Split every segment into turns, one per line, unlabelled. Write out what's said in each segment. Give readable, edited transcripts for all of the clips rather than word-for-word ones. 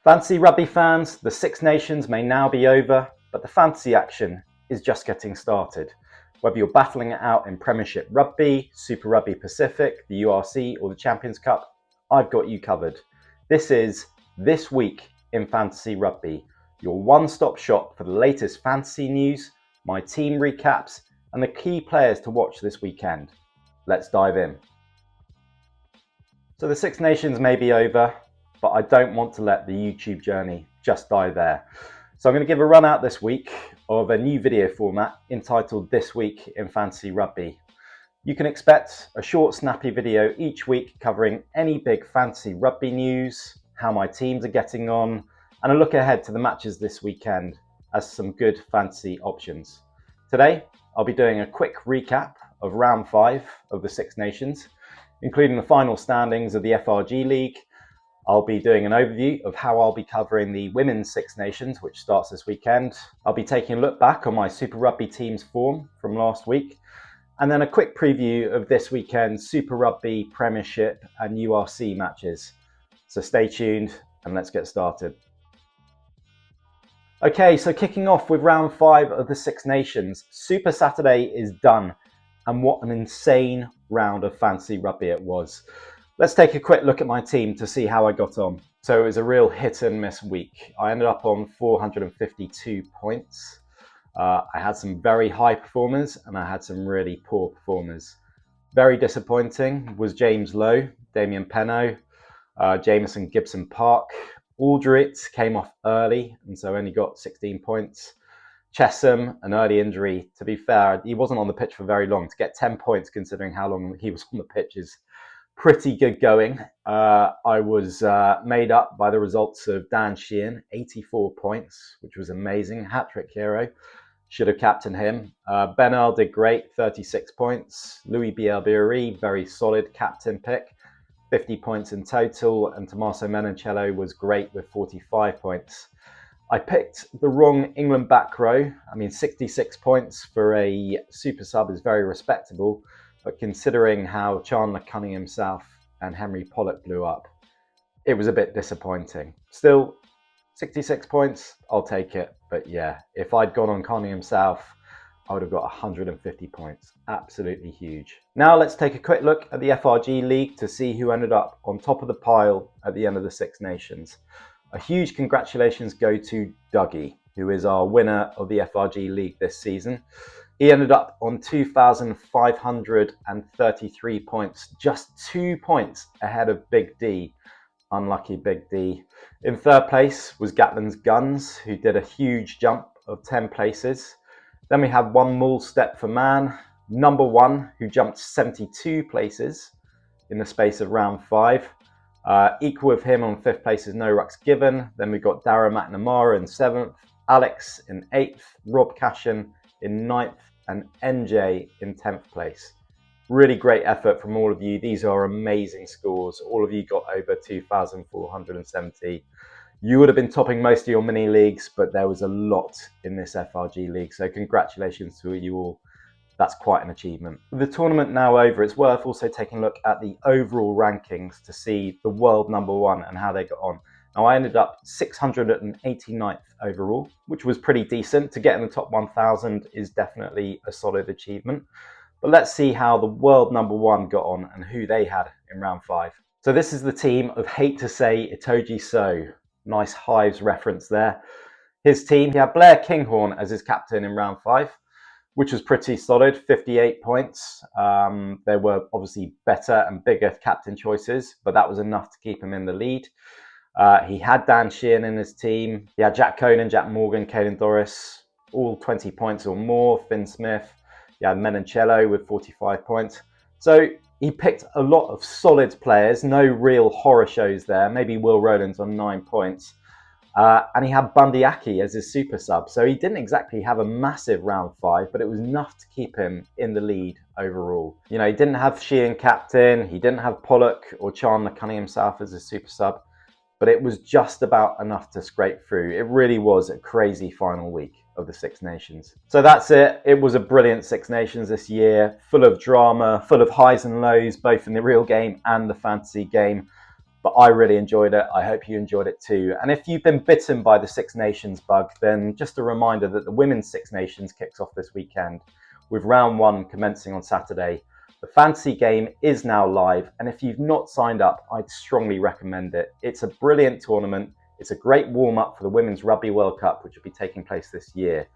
Fantasy rugby fans, the Six Nations may now be over, but the fantasy action is just getting started. Whether you're battling it out in Premiership Rugby, Super Rugby Pacific, the URC or the Champions Cup, I've got you covered. This is This Week in Fantasy Rugby, your one-stop shop for the latest fantasy news, my team recaps and the key players to watch this weekend. Let's dive in. So the Six Nations may be over, but I don't want to let the YouTube journey just die there. So I'm going to give a run out this week of a new video format entitled This Week in Fantasy Rugby. You can expect a short, snappy video each week covering any big fantasy rugby news, how my teams are getting on, and a look ahead to the matches this weekend as some good fantasy options. Today, I'll be doing a quick recap of round 5 of the Six Nations, including the final standings of the FRG League. I'll be doing an overview of how I'll be covering the Women's Six Nations, which starts this weekend. I'll be taking a look back on my Super Rugby team's form from last week, and then a quick preview of this weekend's Super Rugby Premiership and URC matches. So stay tuned and let's get started. Okay, so kicking off with round 5 of the Six Nations, Super Saturday is done, and what an insane round of fantasy rugby it was. Let's take a quick look at my team to see how I got on. So it was a real hit and miss week. I ended up on 452 points. I had some very high performers and I had some really poor performers. Very disappointing was James Lowe, Damien Penaud, Jamison Gibson Park. Aldrit came off early and so only got 16 points. Chesham, an early injury. To be fair, he wasn't on the pitch for very long. To get 10 points considering how long he was on the pitch is pretty good going. I was made up by the results of Dan Sheehan, 84 points, which was amazing. Hat-trick hero. Should have captained him. Benal did great, 36 points. Louis Bielbieri, very solid captain pick, 50 points in total. And Tommaso Menoncello was great with 45 points. I picked the wrong England back row. 66 points for a super sub is very respectable. But considering how Chandler Cunningham South and Henry Pollock blew up, it was a bit disappointing. Still, 66 points, I'll take it. But yeah, if I'd gone on Cunningham South, I would have got 150 points. Absolutely huge. Now let's take a quick look at the FRG League to see who ended up on top of the pile at the end of the Six Nations. A huge congratulations go to Dougie, who is our winner of the FRG League this season. He ended up on 2,533 points, just 2 points ahead of Big D. Unlucky Big D. In third place was Gatlin's Guns, who did a huge jump of 10 places. Then we had one Mull Step for Man, number 1, who jumped 72 places in the space of round 5. Equal with him on 5th place is No Rucks Given. Then we got Darragh McNamara in 7th, Alex in 8th, Rob Cashin in 9th, and NJ in 10th place. Really great effort from all of you. These are amazing scores. All of you got over 2,470. You would have been topping most of your mini leagues, but there was a lot in this FRG league. So congratulations to you all. That's quite an achievement. With the tournament now over, it's worth also taking a look at the overall rankings to see the world number 1 and how they got on. Now, I ended up 689th overall, which was pretty decent. To get in the top 1,000 is definitely a solid achievement. But let's see how the world number 1 got on and who they had in round 5. So this is the team of Hate to Say Itoji So. Nice Hives reference there. His team, he had Blair Kinghorn as his captain in round 5, which was pretty solid, 58 points. There were obviously better and bigger captain choices, but that was enough to keep him in the lead. He had Dan Sheehan in his team. He had Jack Conan, Jack Morgan, Caden Doris, all 20 points or more. Finn Smith. He had Menoncello with 45 points. So he picked a lot of solid players. No real horror shows there. Maybe Will Rowlands on 9 points. And he had Bundy Aki as his super sub. So he didn't exactly have a massive round 5, but it was enough to keep him in the lead overall. You know, he didn't have Sheehan captain. He didn't have Pollock or Chandler Cunningham South as his super sub. But it was just about enough to scrape through. It really was a crazy final week of the Six Nations. So that's it. It was a brilliant Six Nations this year, full of drama, full of highs and lows, both in the real game and the fantasy game. but I really enjoyed it. I hope you enjoyed it too. And if you've been bitten by the Six Nations bug, then just a reminder that the Women's Six Nations kicks off this weekend with round 1 commencing on Saturday. The fantasy game is now live, and if you've not signed up, I'd strongly recommend it. It's a brilliant tournament. It's a great warm-up for the Women's Rugby World Cup, which will be taking place this year.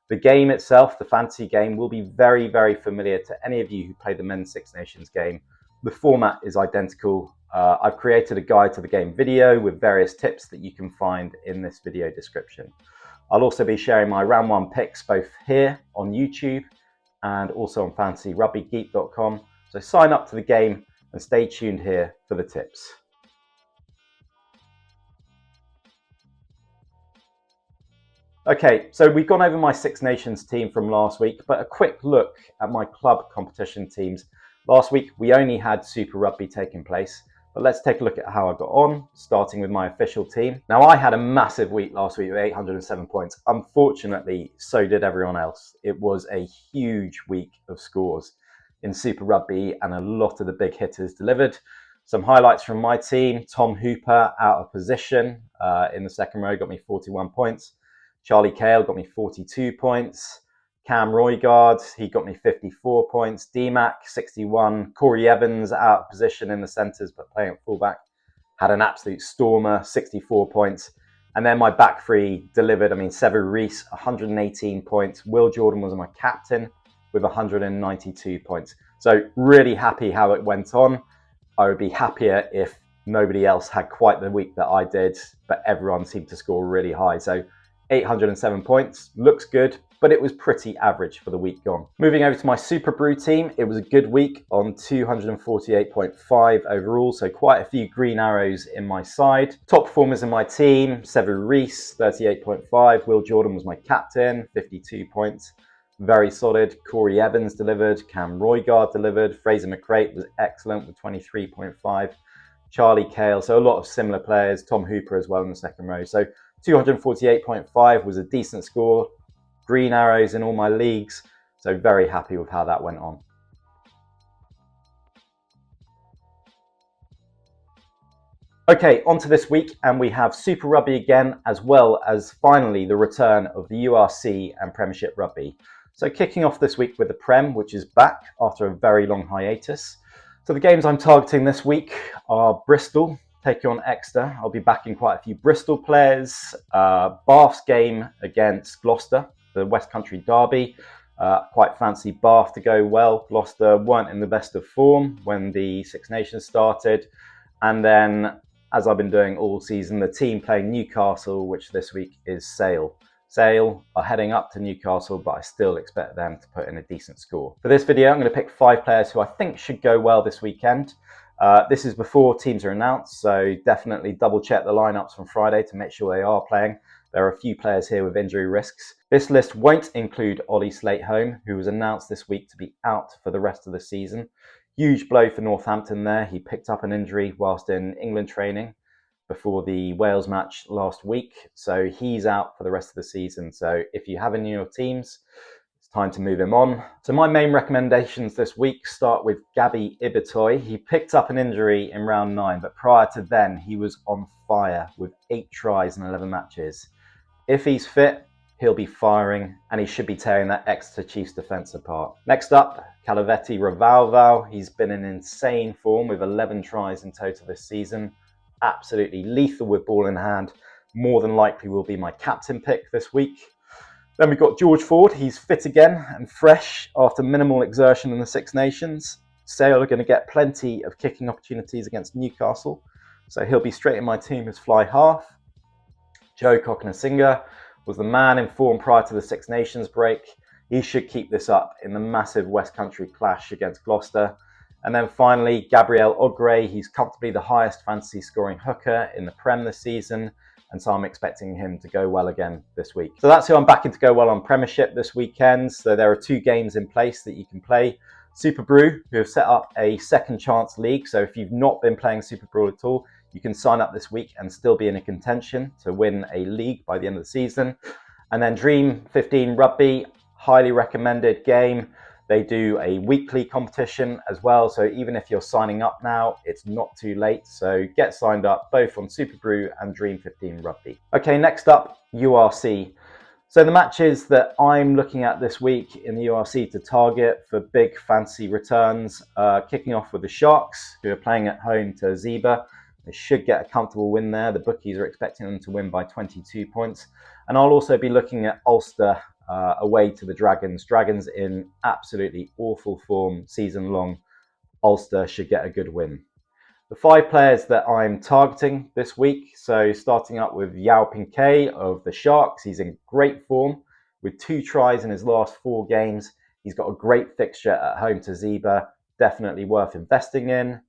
The game itself, the fantasy game, will be very, very familiar to any of you who play the Men's Six Nations game. The format is identical. I've created a guide to the game video with various tips that you can find in this video description. I'll also be sharing my round 1 picks both here on YouTube and also on fantasyrugbygeek.com. So sign up to the game and stay tuned here for the tips. Okay, so we've gone over my Six Nations team from last week, but a quick look at my club competition teams. Last week, we only had Super Rugby taking place, but let's take a look at how I got on, starting with my official team. Now, I had a massive week last week with 807 points. Unfortunately, so did everyone else. It was a huge week of scores in Super Rugby, and a lot of the big hitters delivered. Some highlights from my team: Tom Hooper out of position in the second row, got me 41 points. Charlie Cale got me 42 points. Cam Roygaard, he got me 54 points. DMAC, 61. Corey Evans out of position in the centres, but playing at fullback, had an absolute stormer, 64 points. And then my back three delivered. Sevu Reece, 118 points. Will Jordan was my captain with 192 points. So really happy how it went on. I would be happier if nobody else had quite the week that I did, but everyone seemed to score really high. So 807 points, looks good, but it was pretty average for the week gone. Moving over to my Super Brew team, it was a good week on 248.5 overall, so quite a few green arrows in my side. Top performers in my team: Sevu Reece, 38.5. Will Jordan was my captain, 52 points. Very solid. Corey Evans delivered. Cam Roygaard delivered. Fraser McCrate was excellent with 23.5. Charlie Cale, so a lot of similar players. Tom Hooper as well in the second row. So 248.5 was a decent score. Green arrows in all my leagues, so very happy with how that went on. Okay, on to this week, and we have Super Rugby again, as well as finally the return of the URC and Premiership Rugby. So kicking off this week with the Prem, which is back after a very long hiatus. So the games I'm targeting this week are Bristol taking on Exeter. I'll be backing quite a few Bristol players. Bath's game against Gloucester, the West Country derby. Quite fancy Bath to go well. Gloucester weren't in the best of form when the Six Nations started. And then, as I've been doing all season, the team playing Newcastle, which this week is Sale. Sale are heading up to Newcastle, but I still expect them to put in a decent score. For this video, I'm going to pick 5 players who I think should go well this weekend. This is before teams are announced, so definitely double check the lineups from Friday to make sure they are playing. There are a few players here with injury risks. This list won't include Ollie Slate-Home, who was announced this week to be out for the rest of the season. Huge blow for Northampton there. He picked up an injury whilst in England training before the Wales match last week, so he's out for the rest of the season. So if you have him in your teams, it's time to move him on. So my main recommendations this week start with Gabby Ibitoy. He picked up an injury in round 9, but prior to then, he was on fire with 8 tries in 11 matches. If he's fit, he'll be firing, and he should be tearing that Exeter Chiefs defence apart. Next up, Calaveti Ravalval. He's been in insane form with 11 tries in total this season. Absolutely lethal with ball in hand. More than likely will be my captain pick this week. Then we've got George Ford. He's fit again and fresh after minimal exertion in the Six Nations. Sale are going to get plenty of kicking opportunities against Newcastle, so he'll be straight in my team as fly half. Joe Cocknasinga was the man in form prior to the Six Nations break. He should keep this up in the massive West Country clash against Gloucester. And then finally, Gabriel Ogre. He's comfortably the highest fantasy scoring hooker in the Prem this season, and so I'm expecting him to go well again this week. So that's who I'm backing to go well on Premiership this weekend. So there are 2 games in place that you can play. Super Brew, who have set up a second chance league. So if you've not been playing Super Brew at all, you can sign up this week and still be in a contention to win a league by the end of the season. And then Dream 15 Rugby, highly recommended game. They do a weekly competition as well, so even if you're signing up now, it's not too late. So get signed up both on Super Brew and Dream 15 Rugby. Okay, next up, URC. So the matches that I'm looking at this week in the URC to target for big fancy returns, kicking off with the Sharks, who are playing at home to Zebra. They should get a comfortable win there. The bookies are expecting them to win by 22 points. And I'll also be looking at Ulster away to the Dragons. Dragons in absolutely awful form season long. Ulster should get a good win. The 5 players that I'm targeting this week, so starting up with Yao Pinkei of the Sharks. He's in great form with 2 tries in his last 4 games. He's got a great fixture at home to Zebra, definitely worth investing in.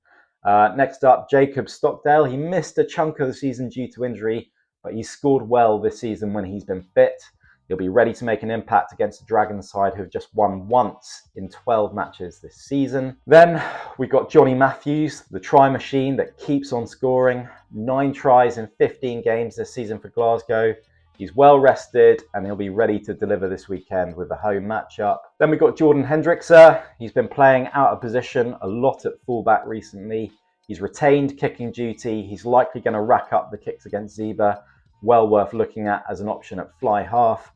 Next up, Jacob Stockdale. He missed a chunk of the season due to injury, but he's scored well this season when he's been fit. He'll be ready to make an impact against the Dragons side, who have just won once in 12 matches this season. Then we've got Johnny Matthews, the try machine that keeps on scoring. 9 tries in 15 games this season for Glasgow. He's well rested and he'll be ready to deliver this weekend with a home matchup. Then we've got Jordan Hendrickse. He's been playing out of position a lot at fullback recently. He's retained kicking duty. He's likely going to rack up the kicks against Zebra. Well worth looking at as an option at fly half.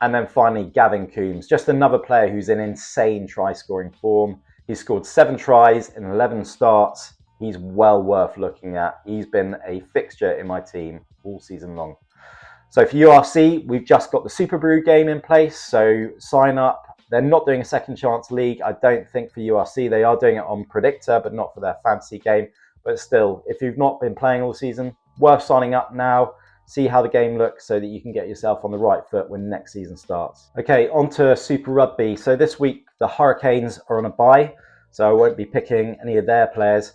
And then finally, Gavin Coombs, just another player who's in insane try-scoring form. He's scored 7 tries in 11 starts. He's well worth looking at. He's been a fixture in my team all season long. So for URC, we've just got the Super Brew game in place, so sign up. They're not doing a second chance league, I don't think, for URC. They are doing it on Predictor, but not for their fantasy game. But still, if you've not been playing all season, worth signing up now. See how the game looks so that you can get yourself on the right foot when next season starts. Okay, on to Super Rugby. So this week, the Hurricanes are on a bye, so I won't be picking any of their players.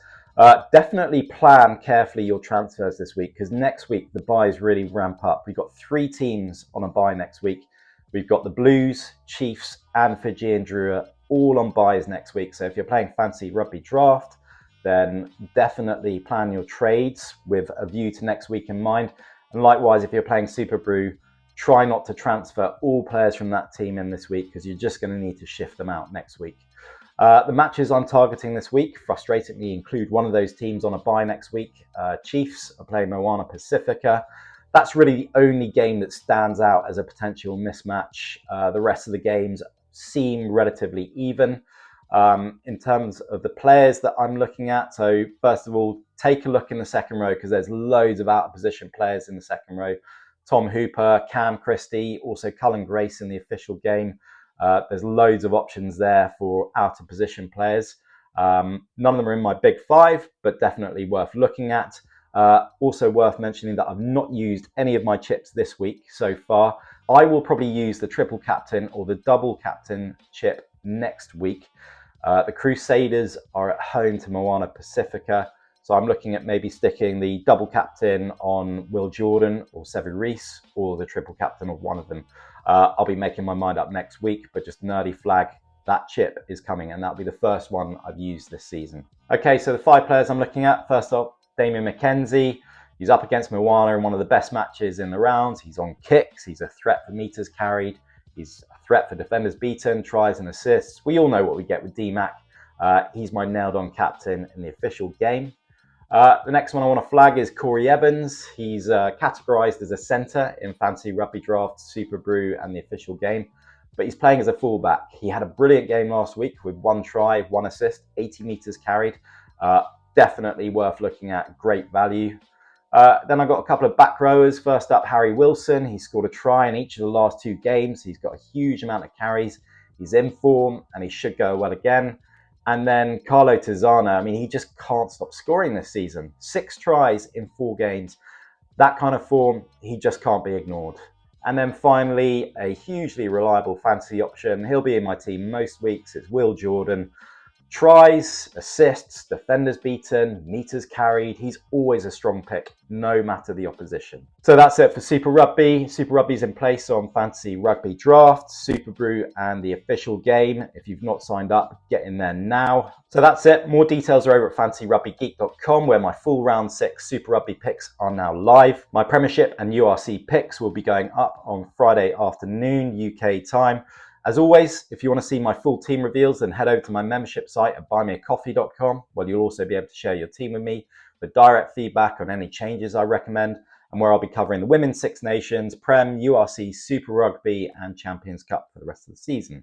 Definitely plan carefully your transfers this week, because next week the buys really ramp up. We've got 3 teams on a bye next week. We've got the Blues, Chiefs and Fijian Drua all on buys next week. So if you're playing fancy rugby draft, then definitely plan your trades with a view to next week in mind. And likewise, if you're playing Super Brew, try not to transfer all players from that team in this week, because you're just going to need to shift them out next week. The matches I'm targeting this week, frustratingly, include one of those teams on a bye next week. Chiefs are playing Moana Pacifica. That's really the only game that stands out as a potential mismatch. The rest of the games seem relatively even. In terms of the players that I'm looking at, so first of all, take a look in the second row, because there's loads of out-of-position players in the second row. Tom Hooper, Cam Christie, also Cullen Grace in the official game. There's loads of options there for out-of-position players. None of them are in my big 5, but definitely worth looking at. Also worth mentioning that I've not used any of my chips this week so far. I will probably use the triple captain or the double captain chip next week. The Crusaders are at home to Moana Pacifica, so I'm looking at maybe sticking the double captain on Will Jordan or Sevu Reece, or the triple captain of one of them. I'll be making my mind up next week, but just nerdy flag, that chip is coming, and that'll be the first one I've used this season. Okay, so the 5 players I'm looking at, first up, Damien McKenzie. He's up against Moana in one of the best matches in the rounds. He's on kicks, he's a threat for meters carried, he's a threat for defenders beaten, tries and assists. We all know what we get with DMAC. He's my nailed-on captain in the official game. The next one I want to flag is Corey Evans. He's categorized as a centre in Fantasy Rugby Draft, Super Brew and the official game, but he's playing as a fullback. He had a brilliant game last week with 1 try, 1 assist, 80 metres carried. Definitely worth looking at, great value. Then I've got a couple of back rowers. First up, Harry Wilson. He scored a try in each of the last 2 games. He's got a huge amount of carries. He's in form and he should go well again. And then Carlo Tizana, I mean, he just can't stop scoring this season. 6 tries in 4 games. That kind of form, he just can't be ignored. And then finally, a hugely reliable fantasy option. He'll be in my team most weeks. It's Will Jordan. Tries, assists, defenders beaten, meters carried. He's always a strong pick, no matter the opposition. So that's it for Super Rugby. Super Rugby's in place on Fantasy Rugby Draft, Super Brew and the official game. If you've not signed up, get in there now. So that's it. More details are over at fantasyrugbygeek.com, where my full round 6 Super Rugby picks are now live. My Premiership and URC picks will be going up on Friday afternoon UK time. As always, if you want to see my full team reveals, then head over to my membership site at buymeacoffee.com, where you'll also be able to share your team with me with direct feedback on any changes I recommend, and where I'll be covering the Women's Six Nations, Prem, URC, Super Rugby and Champions Cup for the rest of the season.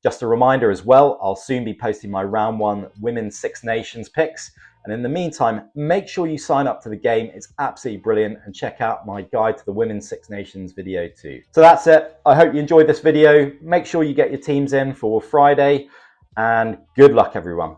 Just a reminder as well, I'll soon be posting my round 1 Women's Six Nations picks. And in the meantime, make sure you sign up to the game. It's absolutely brilliant, and check out my guide to the Women's Six Nations video too. So that's it. I hope you enjoyed this video. Make sure you get your teams in for Friday, and good luck everyone.